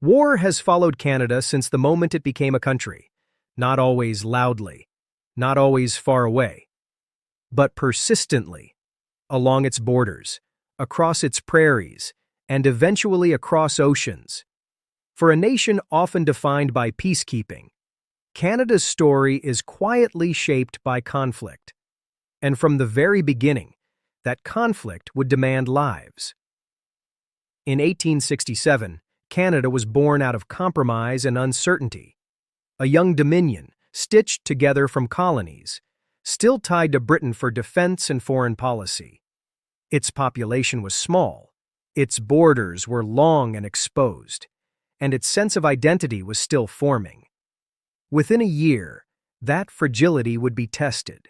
War has followed Canada since the moment it became a country, not always loudly, not always far away, but persistently, along its borders, across its prairies, and eventually across oceans. For a nation often defined by peacekeeping, Canada's story is quietly shaped by conflict. And from the very beginning, that conflict would demand lives. In 1867, Canada was born out of compromise and uncertainty, a young dominion stitched together from colonies, still tied to Britain for defense and foreign policy. Its population was small, its borders were long and exposed, and its sense of identity was still forming. Within a year, that fragility would be tested.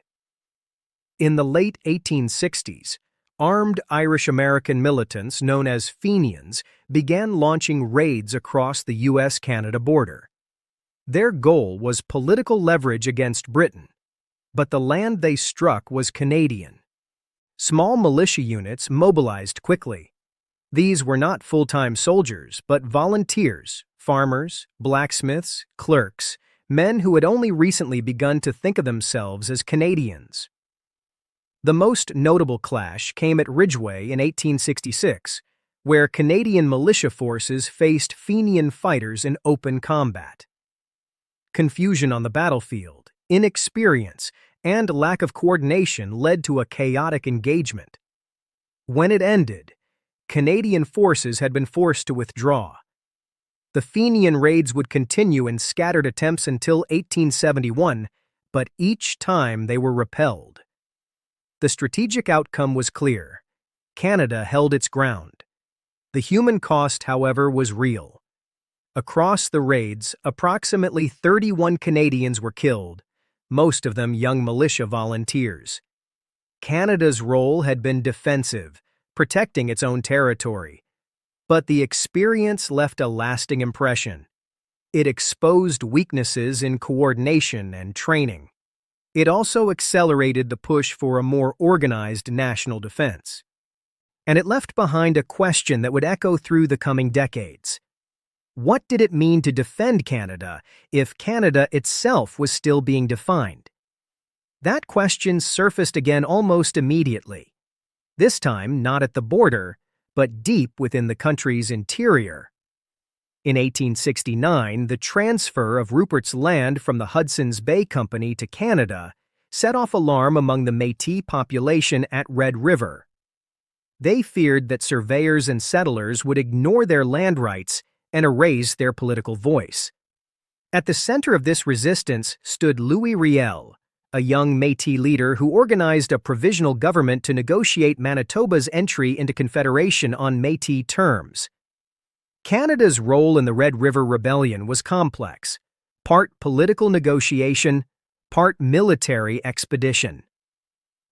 In the late 1860s, armed Irish-American militants known as Fenians began launching raids across the U.S.-Canada border. Their goal was political leverage against Britain, but the land they struck was Canadian. Small militia units mobilized quickly. These were not full-time soldiers, but volunteers, farmers, blacksmiths, clerks, men who had only recently begun to think of themselves as Canadians. The most notable clash came at Ridgeway in 1866, where Canadian militia forces faced Fenian fighters in open combat. Confusion on the battlefield, inexperience, and lack of coordination led to a chaotic engagement. When it ended, Canadian forces had been forced to withdraw. The Fenian Raids would continue in scattered attempts until 1871, but each time they were repelled. The strategic outcome was clear. Canada held its ground. The human cost, however, was real. Across the raids, approximately 31 Canadians were killed, most of them young militia volunteers. Canada's role had been defensive, protecting its own territory. But the experience left a lasting impression. It exposed weaknesses in coordination and training. It also accelerated the push for a more organized national defense. And it left behind a question that would echo through the coming decades. What did it mean to defend Canada if Canada itself was still being defined? That question surfaced again almost immediately. This time not at the border, but deep within the country's interior. In 1869, the transfer of Rupert's Land from the Hudson's Bay Company to Canada set off alarm among the Métis population at Red River. They feared that surveyors and settlers would ignore their land rights and erase their political voice. At the center of this resistance stood Louis Riel, a young Métis leader who organized a provisional government to negotiate Manitoba's entry into Confederation on Métis terms. Canada's role in the Red River Rebellion was complex, part political negotiation, part military expedition.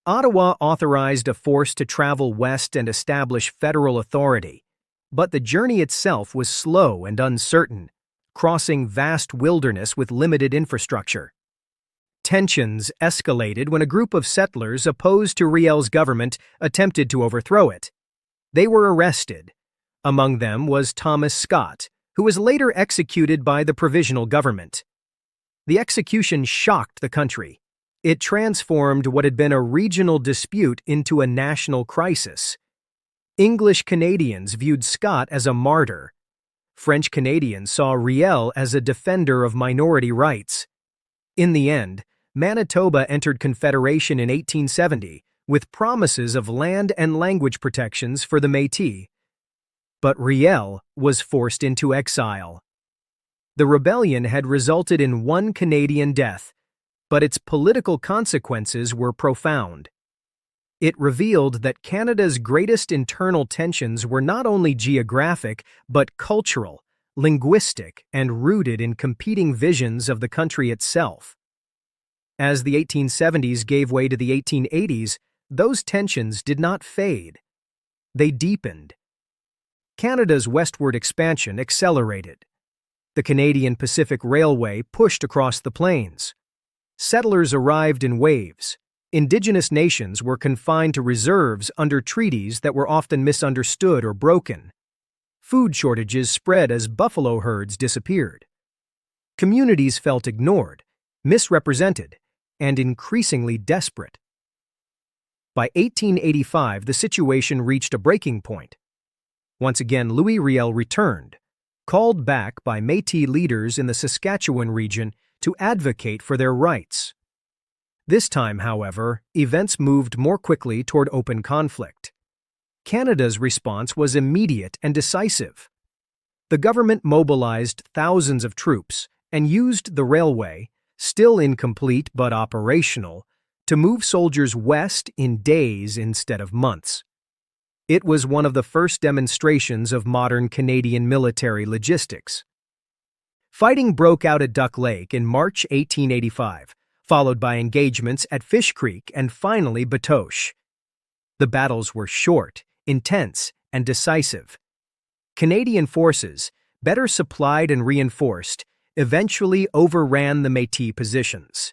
Ottawa authorized a force to travel west and establish federal authority, but the journey itself was slow and uncertain, crossing vast wilderness with limited infrastructure. Tensions escalated when a group of settlers opposed to Riel's government attempted to overthrow it. They were arrested. Among them was Thomas Scott, who was later executed by the provisional government. The execution shocked the country. It transformed what had been a regional dispute into a national crisis. English Canadians viewed Scott as a martyr. French Canadians saw Riel as a defender of minority rights. In the end, Manitoba entered Confederation in 1870 with promises of land and language protections for the Métis. But Riel was forced into exile. The rebellion had resulted in one Canadian death, but its political consequences were profound. It revealed that Canada's greatest internal tensions were not only geographic, but cultural, linguistic, and rooted in competing visions of the country itself. As the 1870s gave way to the 1880s, those tensions did not fade. They deepened. Canada's westward expansion accelerated. The Canadian Pacific Railway pushed across the plains. Settlers arrived in waves. Indigenous nations were confined to reserves under treaties that were often misunderstood or broken. food shortages spread as buffalo herds disappeared. Communities felt ignored, misrepresented, and increasingly desperate. By 1885, the situation reached a breaking point. Once again, Louis Riel returned, called back by Métis leaders in the Saskatchewan region to advocate for their rights. This time, however, events moved more quickly toward open conflict. Canada's response was immediate and decisive. The government mobilized thousands of troops and used the railway, still incomplete but operational, to move soldiers west in days instead of months. It was one of the first demonstrations of modern Canadian military logistics. Fighting broke out at Duck Lake in March 1885, followed by engagements at Fish Creek and finally Batoche. The battles were short, intense, and decisive. Canadian forces, better supplied and reinforced, eventually overran the Métis positions.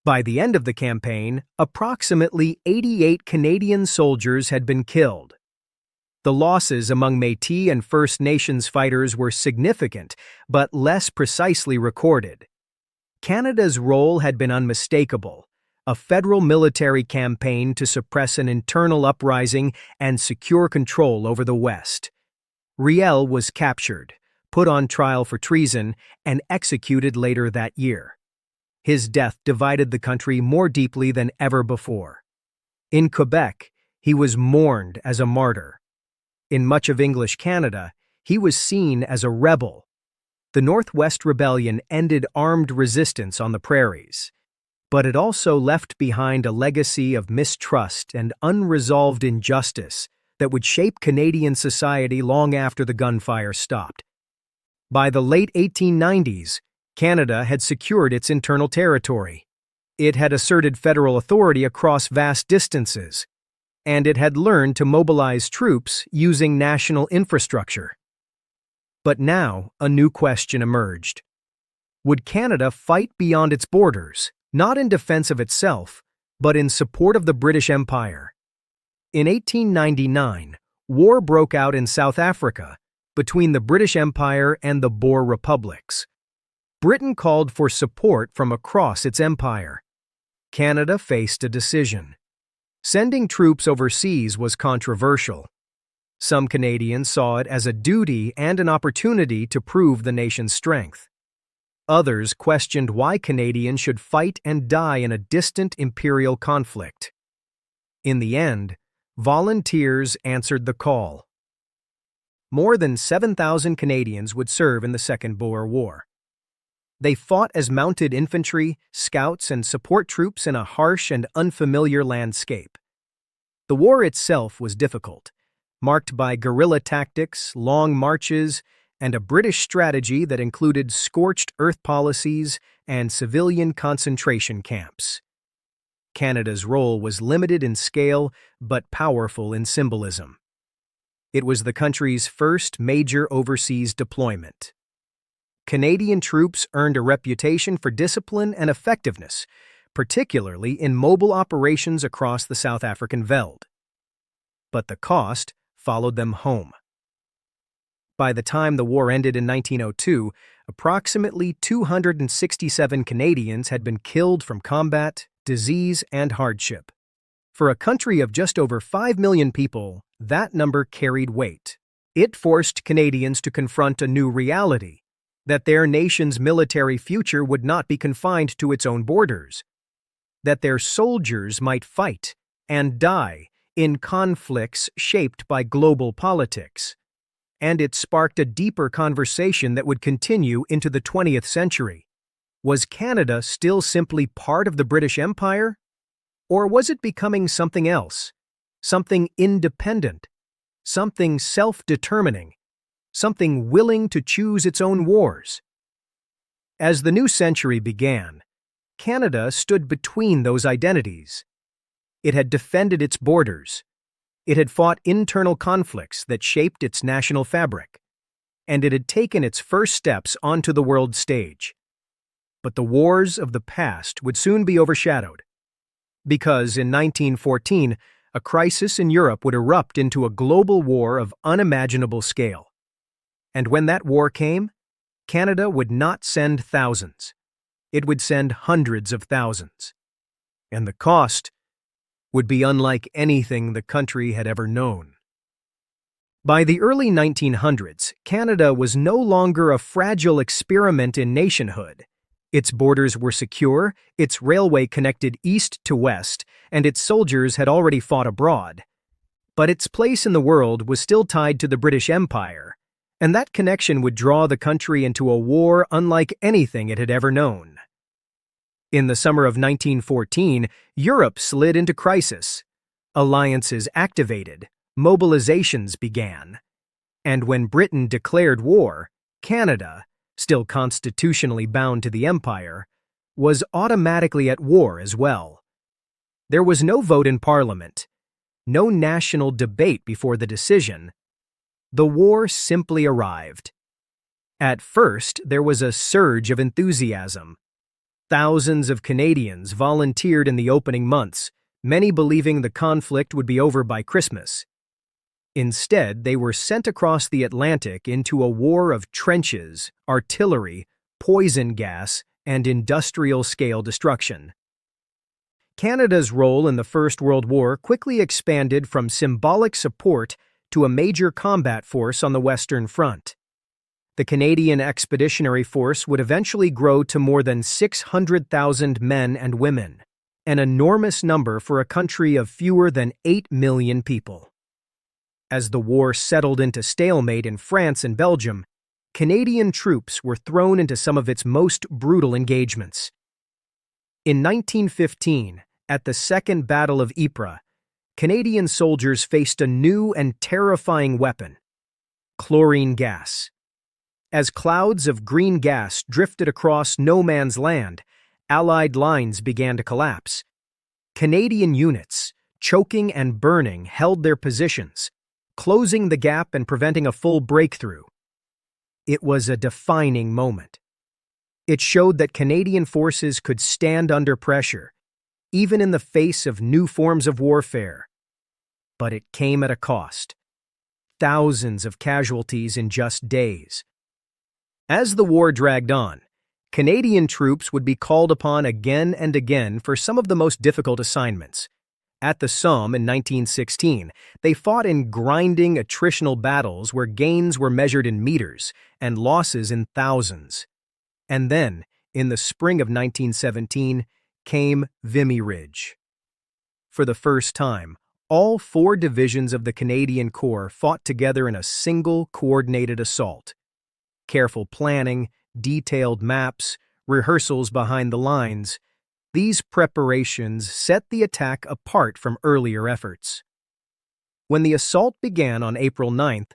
By the end of the campaign, approximately 88 Canadian soldiers had been killed. The losses among Métis and First Nations fighters were significant, but less precisely recorded. Canada's role had been unmistakable: a federal military campaign to suppress an internal uprising and secure control over the West. Riel was captured, put on trial for treason, and executed later that year. His death divided the country more deeply than ever before. In Quebec, he was mourned as a martyr. In much of English Canada, he was seen as a rebel. The Northwest Rebellion ended armed resistance on the prairies, but it also left behind a legacy of mistrust and unresolved injustice that would shape Canadian society long after the gunfire stopped. By the late 1890s, Canada had secured its internal territory. It had asserted federal authority across vast distances, and it had learned to mobilize troops using national infrastructure. But now, a new question emerged. Would Canada fight beyond its borders, not in defense of itself, but in support of the British Empire? In 1899, war broke out in South Africa between the British Empire and the Boer republics. Britain called for support from across its empire. Canada faced a decision. Sending troops overseas was controversial. Some Canadians saw it as a duty and an opportunity to prove the nation's strength. Others questioned why Canadians should fight and die in a distant imperial conflict. In the end, volunteers answered the call. More than 7,000 Canadians would serve in the Second Boer War. They fought as mounted infantry, scouts, and support troops in a harsh and unfamiliar landscape. The war itself was difficult, marked by guerrilla tactics, long marches, and a British strategy that included scorched earth policies and civilian concentration camps. Canada's role was limited in scale but powerful in symbolism. It was the country's first major overseas deployment. Canadian troops earned a reputation for discipline and effectiveness, particularly in mobile operations across the South African Veld. But the cost followed them home. By the time the war ended in 1902, approximately 267 Canadians had been killed from combat, disease, and hardship. For a country of just over 5 million people, that number carried weight. It forced Canadians to confront a new reality: that their nation's military future would not be confined to its own borders, that their soldiers might fight and die in conflicts shaped by global politics. And it sparked a deeper conversation that would continue into the 20th century. Was Canada still simply part of the British Empire? Or was it becoming something else, something independent, something self-determining, something willing to choose its own wars? As the new century began, Canada stood between those identities. It had defended its borders. It had fought internal conflicts that shaped its national fabric. And it had taken its first steps onto the world stage. But the wars of the past would soon be overshadowed. Because in 1914, a crisis in Europe would erupt into a global war of unimaginable scale. And when that war came, Canada would not send thousands. It would send hundreds of thousands. And the cost would be unlike anything the country had ever known. By the early 1900s, Canada was no longer a fragile experiment in nationhood. Its borders were secure, its railway connected east to west, and its soldiers had already fought abroad. But its place in the world was still tied to the British Empire, and that connection would draw the country into a war unlike anything it had ever known. In the summer of 1914, Europe slid into crisis. Alliances activated, mobilizations began. And when Britain declared war, Canada, still constitutionally bound to the Empire, was automatically at war as well. There was no vote in Parliament, no national debate before the decision. The war simply arrived. At first, there was a surge of enthusiasm. Thousands of Canadians volunteered in the opening months, many believing the conflict would be over by Christmas. Instead, they were sent across the Atlantic into a war of trenches, artillery, poison gas, and industrial-scale destruction. Canada's role in the First World War quickly expanded from symbolic support to a major combat force on the Western Front. The Canadian Expeditionary Force would eventually grow to more than 600,000 men and women, an enormous number for a country of fewer than 8 million people. As the war settled into stalemate in France and Belgium, Canadian troops were thrown into some of its most brutal engagements. In 1915, at the Second Battle of Ypres, Canadian soldiers faced a new and terrifying weapon: chlorine gas. As clouds of green gas drifted across no man's land, Allied lines began to collapse. Canadian units, choking and burning, held their positions, closing the gap and preventing a full breakthrough. It was a defining moment. It showed that Canadian forces could stand under pressure, even in the face of new forms of warfare. But it came at a cost. Thousands of casualties in just days. As the war dragged on, Canadian troops would be called upon again and again for some of the most difficult assignments. At the Somme in 1916, they fought in grinding attritional battles where gains were measured in meters and losses in thousands. And then, in the spring of 1917, came Vimy Ridge. For the first time, all 4 divisions of the Canadian Corps fought together in a single coordinated assault. Careful planning, detailed maps, rehearsals behind the lines, these preparations set the attack apart from earlier efforts. When the assault began on April 9th,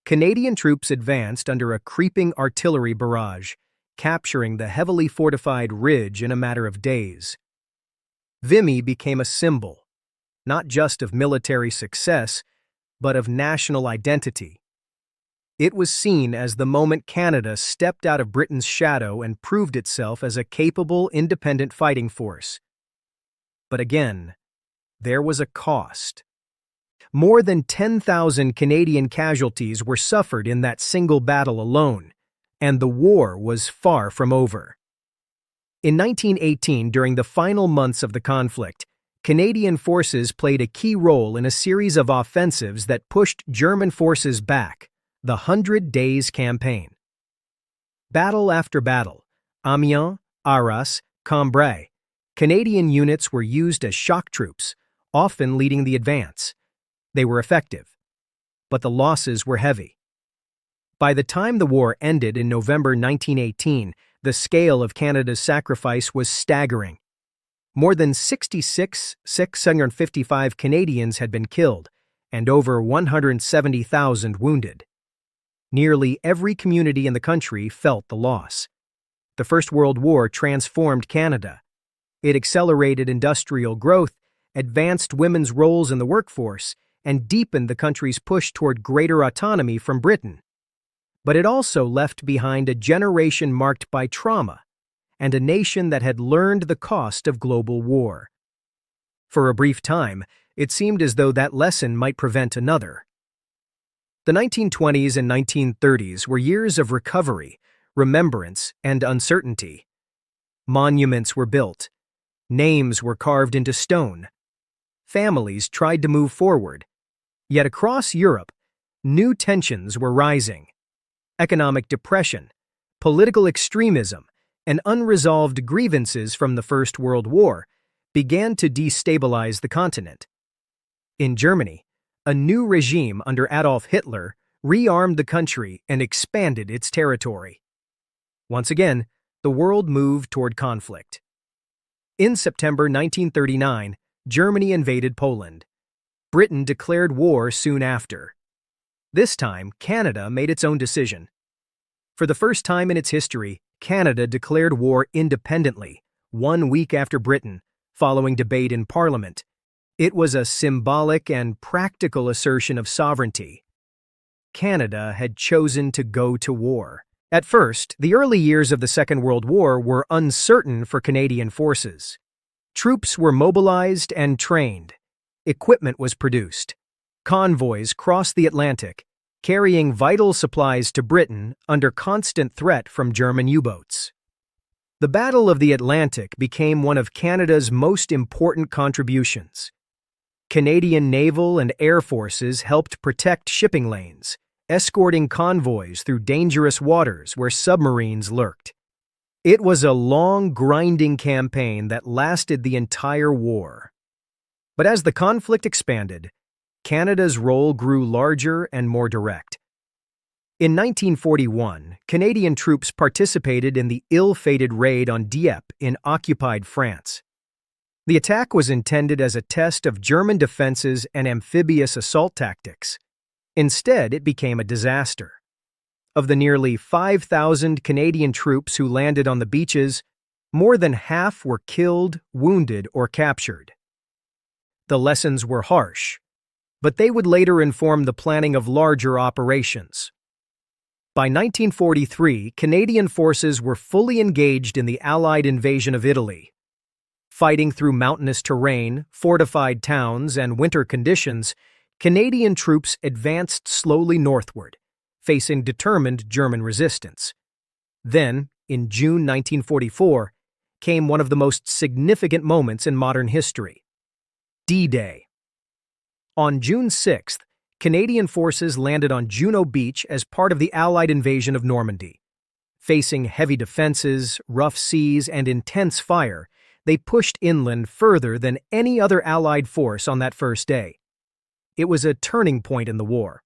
Canadian troops advanced under a creeping artillery barrage, capturing the heavily fortified ridge in a matter of days. Vimy became a symbol, not just of military success, but of national identity. It was seen as the moment Canada stepped out of Britain's shadow and proved itself as a capable, independent fighting force. But again, there was a cost. More than 10,000 Canadian casualties were suffered in that single battle alone, and the war was far from over. In 1918, during the final months of the conflict, Canadian forces played a key role in a series of offensives that pushed German forces back. The 100 Days Campaign. Battle after battle, Amiens, Arras, Cambrai, Canadian units were used as shock troops, often leading the advance. They were effective, but the losses were heavy. By the time the war ended in November 1918, the scale of Canada's sacrifice was staggering. More than 655 Canadians had been killed, and over 170,000 wounded. Nearly every community in the country felt the loss. The First World War transformed Canada. It accelerated industrial growth, advanced women's roles in the workforce, and deepened the country's push toward greater autonomy from Britain. But it also left behind a generation marked by trauma and a nation that had learned the cost of global war. For a brief time, it seemed as though that lesson might prevent another. The 1920s and 1930s were years of recovery, remembrance, and uncertainty. Monuments were built. Names were carved into stone. Families tried to move forward. Yet across Europe, new tensions were rising. Economic depression, political extremism, and unresolved grievances from the First World War began to destabilize the continent. In Germany, a new regime under Adolf Hitler rearmed the country and expanded its territory. Once again, the world moved toward conflict. In September 1939, Germany invaded Poland. Britain declared war soon after. This time, Canada made its own decision. For the first time in its history, Canada declared war independently, 1 week after Britain, following debate in Parliament. It was a symbolic and practical assertion of sovereignty. Canada had chosen to go to war. At first, the early years of the Second World War were uncertain for Canadian forces. Troops were mobilized and trained. Equipment was produced. Convoys crossed the Atlantic, carrying vital supplies to Britain under constant threat from German U-boats. The Battle of the Atlantic became one of Canada's most important contributions. Canadian naval and air forces helped protect shipping lanes, escorting convoys through dangerous waters where submarines lurked. It was a long, grinding campaign that lasted the entire war. But as the conflict expanded, Canada's role grew larger and more direct. In 1941, Canadian troops participated in the ill-fated raid on Dieppe in occupied France. The attack was intended as a test of German defenses and amphibious assault tactics. Instead, it became a disaster. Of the nearly 5,000 Canadian troops who landed on the beaches, more than half were killed, wounded, or captured. The lessons were harsh, but they would later inform the planning of larger operations. By 1943, Canadian forces were fully engaged in the Allied invasion of Italy. Fighting through mountainous terrain, fortified towns, and winter conditions, Canadian troops advanced slowly northward, facing determined German resistance. Then, in June 1944, came one of the most significant moments in modern history: D-Day. On June 6th, Canadian forces landed on Juno Beach as part of the Allied invasion of Normandy. Facing heavy defenses, rough seas, and intense fire, they pushed inland further than any other Allied force on that first day. It was a turning point in the war.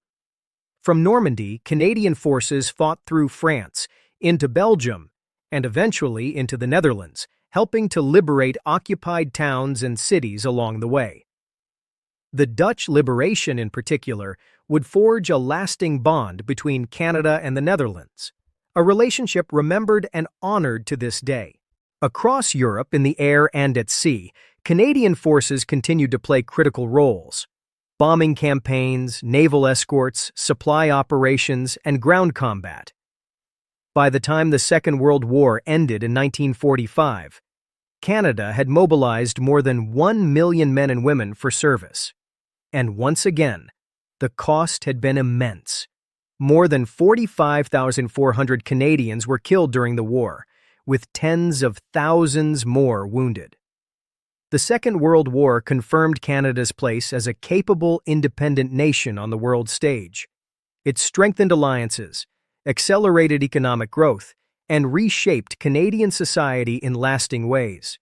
From Normandy, Canadian forces fought through France, into Belgium, and eventually into the Netherlands, helping to liberate occupied towns and cities along the way. The Dutch liberation, in particular, would forge a lasting bond between Canada and the Netherlands, a relationship remembered and honored to this day. Across Europe, in the air and at sea, Canadian forces continued to play critical roles. Bombing campaigns, naval escorts, supply operations, and ground combat. By the time the Second World War ended in 1945, Canada had mobilized more than 1 million men and women for service. And once again, the cost had been immense. More than 45,400 Canadians were killed during the war, with tens of thousands more wounded. The Second World War confirmed Canada's place as a capable, independent nation on the world stage. It strengthened alliances, accelerated economic growth, and reshaped Canadian society in lasting ways.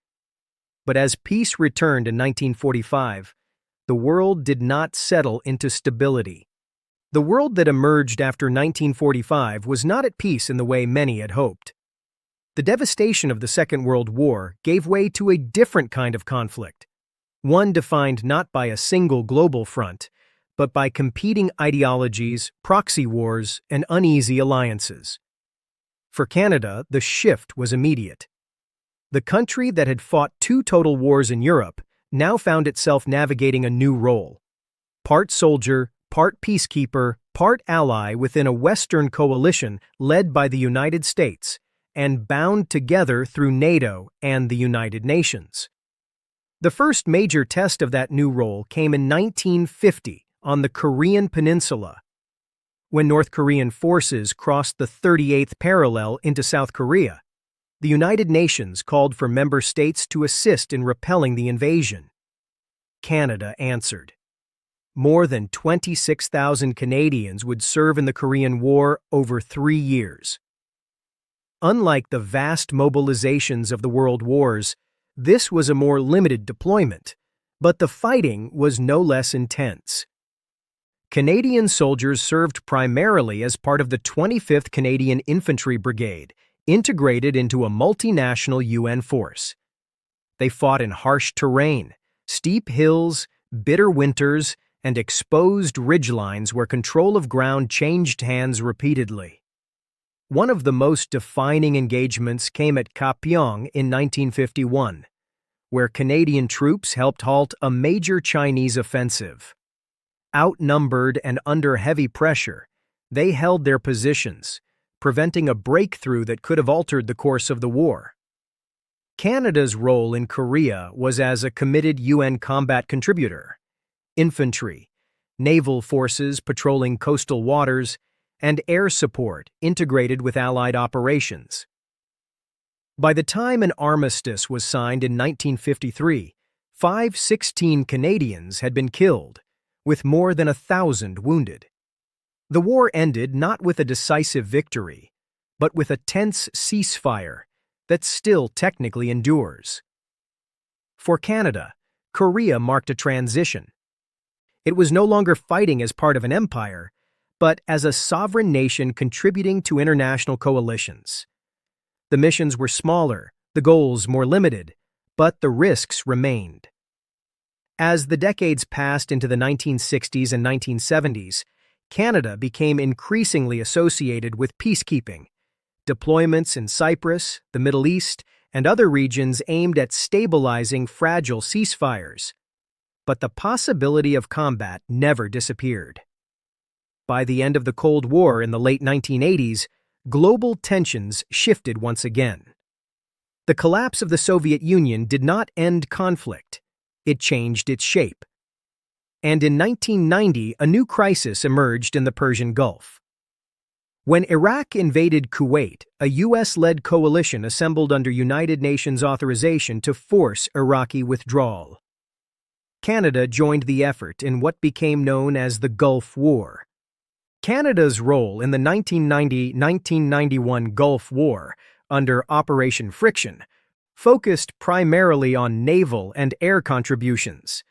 But as peace returned in 1945, the world did not settle into stability. The world that emerged after 1945 was not at peace in the way many had hoped. The devastation of the Second World War gave way to a different kind of conflict, one defined not by a single global front, but by competing ideologies, proxy wars, and uneasy alliances. For Canada, the shift was immediate. The country that had fought 2 total wars in Europe now found itself navigating a new role. Part soldier, part peacekeeper, part ally within a Western coalition led by the United States, and bound together through NATO and the United Nations. The first major test of that new role came in 1950 on the Korean Peninsula. When North Korean forces crossed the 38th parallel into South Korea, the United Nations called for member states to assist in repelling the invasion. Canada answered. More than 26,000 Canadians would serve in the Korean War over 3 years. Unlike the vast mobilizations of the World Wars, this was a more limited deployment, but the fighting was no less intense. Canadian soldiers served primarily as part of the 25th Canadian Infantry Brigade, integrated into a multinational UN force. They fought in harsh terrain, steep hills, bitter winters, and exposed ridgelines where control of ground changed hands repeatedly. One of the most defining engagements came at Kapyong in 1951, where Canadian troops helped halt a major Chinese offensive. Outnumbered and under heavy pressure, they held their positions, preventing a breakthrough that could have altered the course of the war. Canada's role in Korea was as a committed UN combat contributor. Infantry, naval forces patrolling coastal waters, and air support integrated with Allied operations. By the time an armistice was signed in 1953, 516 Canadians had been killed, with more than 1,000 wounded. The war ended not with a decisive victory, but with a tense ceasefire that still technically endures. For Canada, Korea marked a transition. It was no longer fighting as part of an empire, but as a sovereign nation contributing to international coalitions. The missions were smaller, the goals more limited, but the risks remained. As the decades passed into the 1960s and 1970s, Canada became increasingly associated with peacekeeping. Deployments in Cyprus, the Middle East, and other regions aimed at stabilizing fragile ceasefires. But the possibility of combat never disappeared. By the end of the Cold War in the late 1980s, global tensions shifted once again. The collapse of the Soviet Union did not end conflict. It changed its shape. And in 1990, a new crisis emerged in the Persian Gulf. When Iraq invaded Kuwait, a U.S.-led coalition assembled under United Nations authorization to force Iraqi withdrawal. Canada joined the effort in what became known as the Gulf War. Canada's role in the 1990–1991 Gulf War, under Operation Friction, focused primarily on naval and air contributions.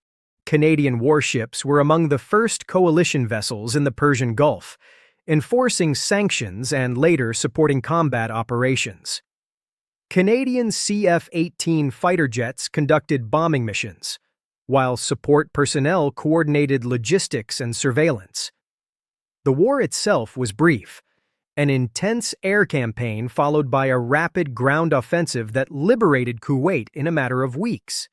Canadian warships were among the first coalition vessels in the Persian Gulf, enforcing sanctions and later supporting combat operations. Canadian CF-18 fighter jets conducted bombing missions, while support personnel coordinated logistics and surveillance. The war itself was brief, an intense air campaign followed by a rapid ground offensive that liberated Kuwait in a matter of weeks.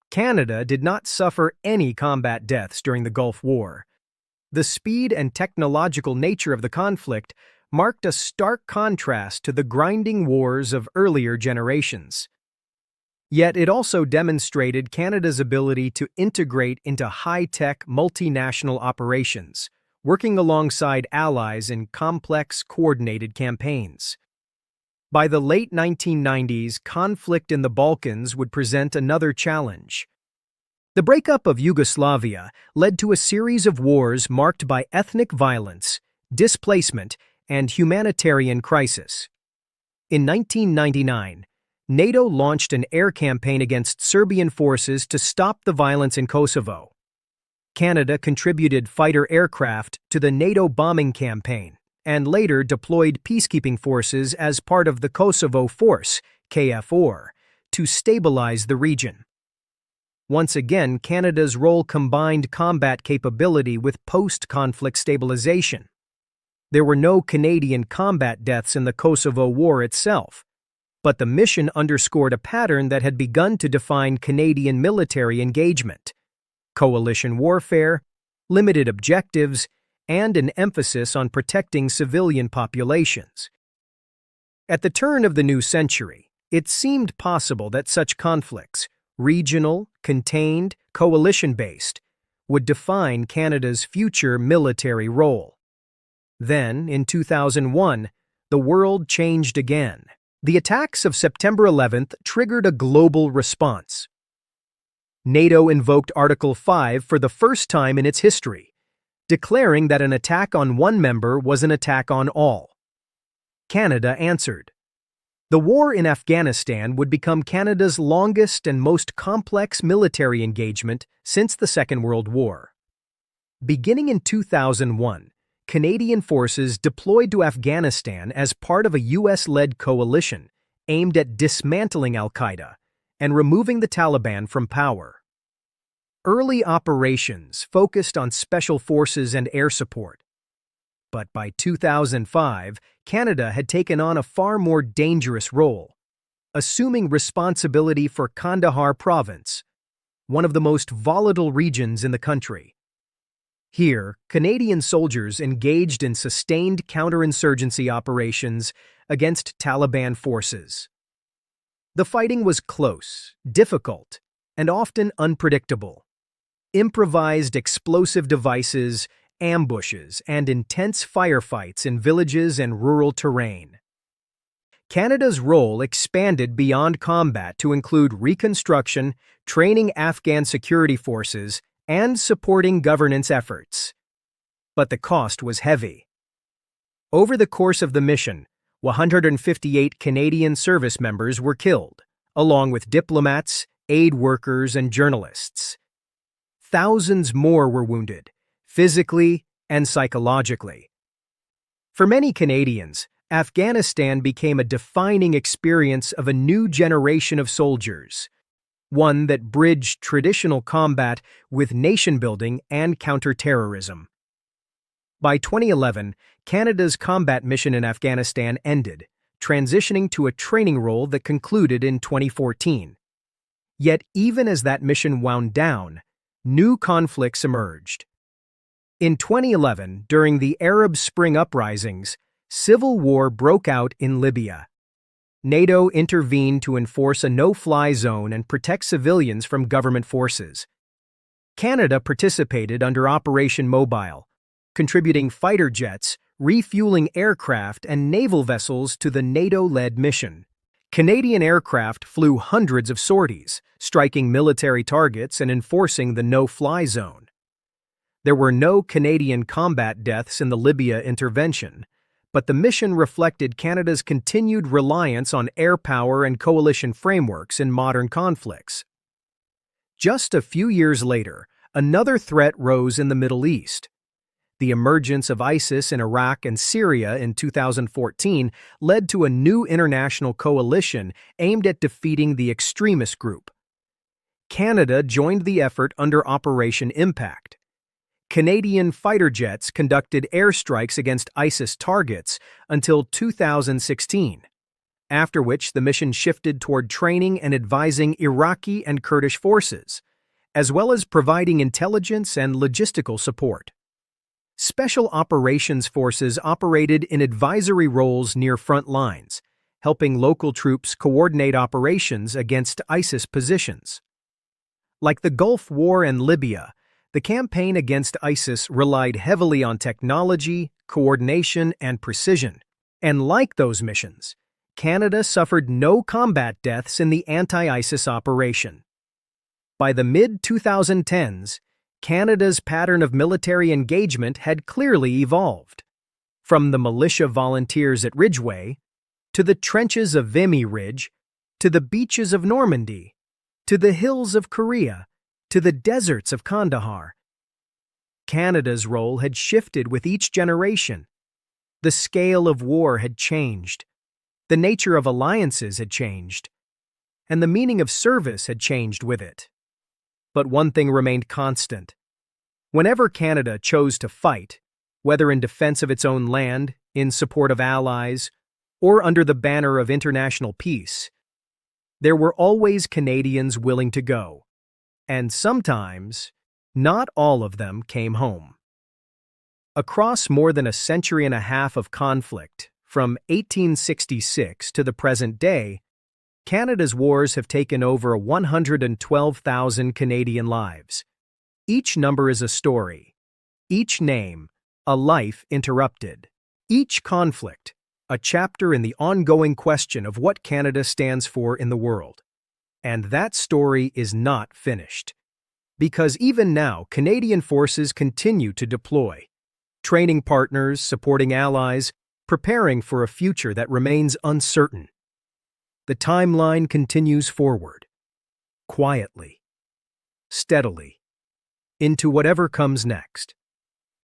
Canada did not suffer any combat deaths during the Gulf War. The speed and technological nature of the conflict marked a stark contrast to the grinding wars of earlier generations. Yet it also demonstrated Canada's ability to integrate into high-tech multinational operations, working alongside allies in complex, coordinated campaigns. By the late 1990s, conflict in the Balkans would present another challenge. The breakup of Yugoslavia led to a series of wars marked by ethnic violence, displacement, and humanitarian crisis. In 1999, NATO launched an air campaign against Serbian forces to stop the violence in Kosovo. Canada contributed fighter aircraft to the NATO bombing campaign and later deployed peacekeeping forces as part of the Kosovo Force, KFOR, to stabilize the region. Once again, Canada's role combined combat capability with post-conflict stabilization. There were no Canadian combat deaths in the Kosovo War itself, but the mission underscored a pattern that had begun to define Canadian military engagement: coalition warfare, limited objectives, and an emphasis on protecting civilian populations. At the turn of the new century, it seemed possible that such conflicts, regional, contained, coalition-based, would define Canada's future military role. Then, in 2001, the world changed again. The attacks of September 11th triggered a global response. NATO invoked Article 5 for the first time in its history, declaring that an attack on one member was an attack on all. Canada answered. The war in Afghanistan would become Canada's longest and most complex military engagement since the Second World War. Beginning in 2001, Canadian forces deployed to Afghanistan as part of a U.S.-led coalition aimed at dismantling al-Qaeda and removing the Taliban from power. Early operations focused on special forces and air support. But by 2005, Canada had taken on a far more dangerous role, assuming responsibility for Kandahar province, one of the most volatile regions in the country. Here, Canadian soldiers engaged in sustained counterinsurgency operations against Taliban forces. The fighting was close, difficult, and often unpredictable. Improvised explosive devices, ambushes, and intense firefights in villages and rural terrain. Canada's role expanded beyond combat to include reconstruction, training Afghan security forces, and supporting governance efforts. But the cost was heavy. Over the course of the mission, 158 Canadian service members were killed, along with diplomats, aid workers, and journalists. Thousands more were wounded, physically and psychologically. For many Canadians, Afghanistan became a defining experience of a new generation of soldiers, one that bridged traditional combat with nation-building and counterterrorism. By 2011, Canada's combat mission in Afghanistan ended, transitioning to a training role that concluded in 2014. Yet even as that mission wound down, new conflicts emerged. In 2011, during the Arab Spring uprisings, civil war broke out in Libya. NATO intervened to enforce a no-fly zone and protect civilians from government forces. Canada participated under Operation Mobile, contributing fighter jets, refueling aircraft, and naval vessels to the NATO-led mission. Canadian aircraft flew hundreds of sorties, striking military targets and enforcing the no-fly zone. There were no Canadian combat deaths in the Libya intervention, but the mission reflected Canada's continued reliance on air power and coalition frameworks in modern conflicts. Just a few years later, another threat rose in the Middle East. The emergence of ISIS in Iraq and Syria in 2014 led to a new international coalition aimed at defeating the extremist group. Canada joined the effort under Operation Impact. Canadian fighter jets conducted airstrikes against ISIS targets until 2016, after which the mission shifted toward training and advising Iraqi and Kurdish forces, as well as providing intelligence and logistical support. Special operations forces operated in advisory roles near front lines, helping local troops coordinate operations against ISIS positions. Like the Gulf War and Libya, the campaign against ISIS relied heavily on technology, coordination, and precision. And like those missions, Canada suffered no combat deaths in the anti-ISIS operation. By the mid-2010s, Canada's pattern of military engagement had clearly evolved. From the militia volunteers at Ridgeway, to the trenches of Vimy Ridge, to the beaches of Normandy, to the hills of Korea, to the deserts of Kandahar. Canada's role had shifted with each generation. The scale of war had changed. The nature of alliances had changed. And the meaning of service had changed with it. But one thing remained constant. Whenever Canada chose to fight, whether in defense of its own land, in support of allies, or under the banner of international peace, there were always Canadians willing to go. And sometimes, not all of them came home. Across more than a century and a half of conflict, from 1866 to the present day, Canada's wars have taken over 112,000 Canadian lives. Each number is a story. Each name, a life interrupted. Each conflict, a chapter in the ongoing question of what Canada stands for in the world. And that story is not finished. Because even now, Canadian forces continue to deploy, training partners, supporting allies, preparing for a future that remains uncertain. The timeline continues forward, quietly, steadily, into whatever comes next.